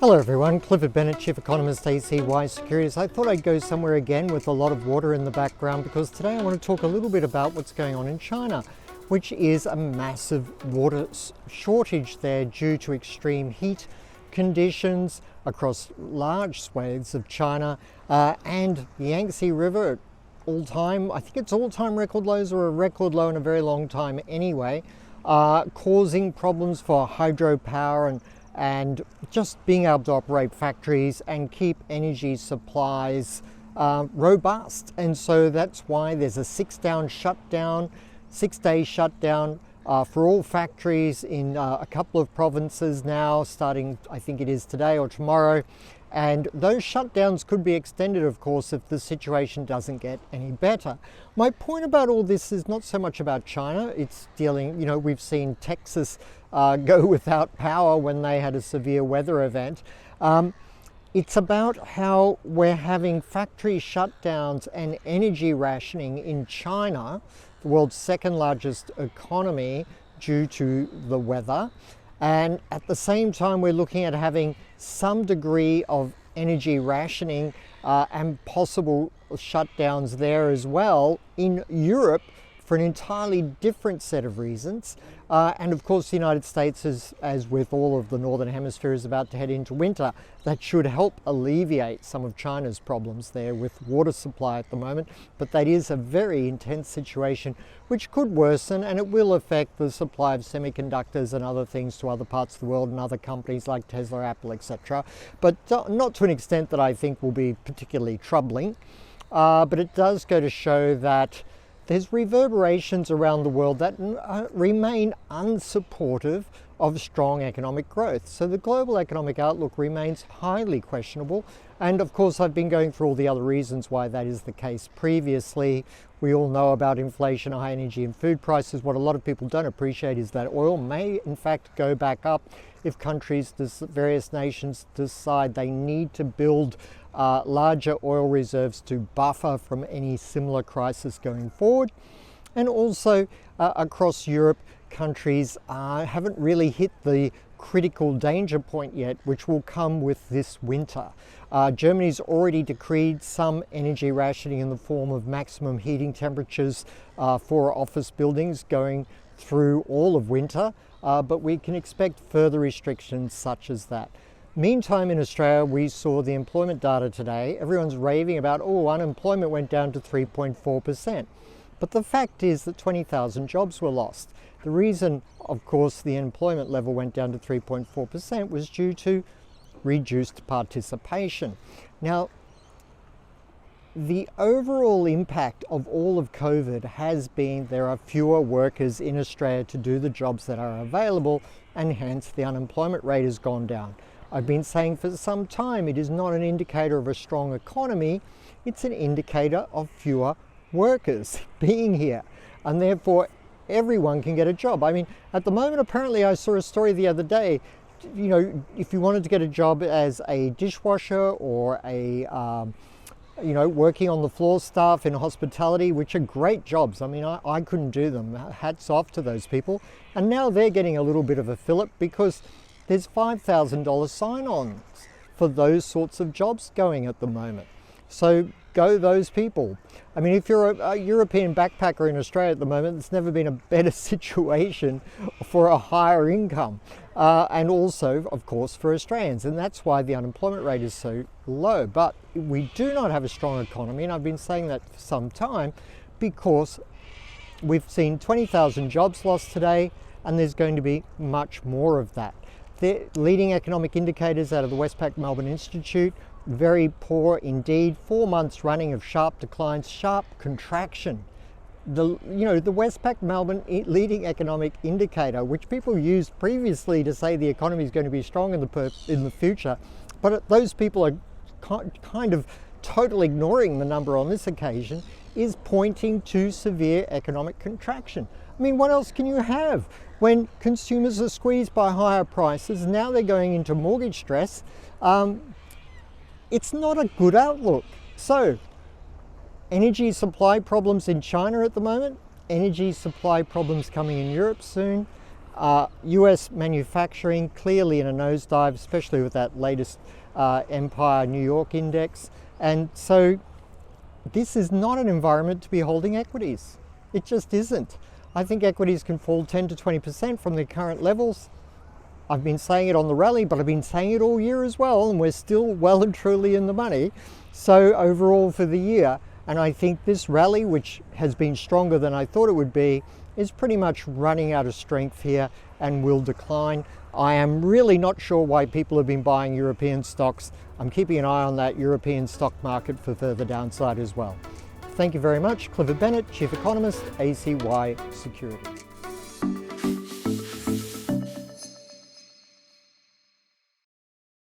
Hello everyone, Clifford Bennett, Chief Economist, ACY Securities. I thought I'd go somewhere again with a lot of water in the background because today I want to talk a little bit about what's going on in China, which is a massive water shortage there due to extreme heat conditions across large swathes of China, and the Yangtze River I think it's all-time record lows or a record low in a very long time anyway, causing problems for hydropower and just being able to operate factories and keep energy supplies robust. And so that's why there's a 6-day shutdown for all factories in a couple of provinces now, starting I think it is today or tomorrow. And those shutdowns could be extended, of course, if the situation doesn't get any better. My point about all this is not so much about China. It's dealing, we've seen Texas go without power when they had a severe weather event. It's about how we're having factory shutdowns and energy rationing in China, the world's second largest economy, due to the weather. And at the same time, we're looking at having some degree of energy rationing and possible shutdowns there as well in Europe for an entirely different set of reasons. And of course, the United States, as with all of the Northern Hemisphere, is about to head into winter. That should help alleviate some of China's problems there with water supply at the moment. But that is a very intense situation, which could worsen, and it will affect the supply of semiconductors and other things to other parts of the world and other companies like Tesla, Apple, etc. But not to an extent that I think will be particularly troubling. But it does go to show that there's reverberations around the world that remain unsupportive of strong economic growth. So the global economic outlook remains highly questionable. And of course, I've been going through all the other reasons why that is the case previously. We all know about inflation, high energy and food prices. What a lot of people don't appreciate is that oil may in fact go back up if countries, various nations decide they need to build larger oil reserves to buffer from any similar crisis going forward. And also across Europe, countries haven't really hit the critical danger point yet, which will come with this winter. Germany's already decreed some energy rationing in the form of maximum heating temperatures for office buildings going through all of winter, but we can expect further restrictions such as that. Meantime, in Australia, we saw the employment data today. Everyone's raving about, unemployment went down to 3.4%. But the fact is that 20,000 jobs were lost. The reason, of course, the employment level went down to 3.4% was due to reduced participation. Now, the overall impact of all of COVID has been there are fewer workers in Australia to do the jobs that are available, and hence the unemployment rate has gone down. I've been saying for some time it is not an indicator of a strong economy, it's an indicator of fewer workers being here, and therefore everyone can get a job. I mean, at the moment, apparently I saw a story the other day, if you wanted to get a job as a dishwasher or a working on the floor staff in hospitality, which are great jobs. I mean, I couldn't do them. Hats off to those people. And now they're getting a little bit of a fillip because there's $5,000 sign-ons for those sorts of jobs going at the moment. So go those people. I mean, if you're a European backpacker in Australia at the moment, there's never been a better situation for a higher income. And also, of course, for Australians. And that's why the unemployment rate is so low. But we do not have a strong economy, and I've been saying that for some time, because we've seen 20,000 jobs lost today, and there's going to be much more of that. The leading economic indicators out of the Westpac Melbourne Institute, very poor indeed. 4 months running of sharp declines, sharp contraction. The Westpac Melbourne leading economic indicator, which people used previously to say the economy is going to be strong in the future, but those people are kind of totally ignoring the number on this occasion, is pointing to severe economic contraction. I mean, what else can you have when consumers are squeezed by higher prices? Now they're going into mortgage stress. It's not a good outlook. So, energy supply problems in China at the moment, energy supply problems coming in Europe soon, US manufacturing clearly in a nosedive, especially with that latest Empire New York index. And so this is not an environment to be holding equities. It just isn't. I think equities can fall 10 to 20% from their current levels. I've been saying it on the rally, but I've been saying it all year as well, and we're still well and truly in the money. So overall for the year, and I think this rally, which has been stronger than I thought it would be, is pretty much running out of strength here and will decline. I am really not sure why people have been buying European stocks. I'm keeping an eye on that European stock market for further downside as well. Thank you very much. Clifford Bennett, Chief Economist, ACY Securities.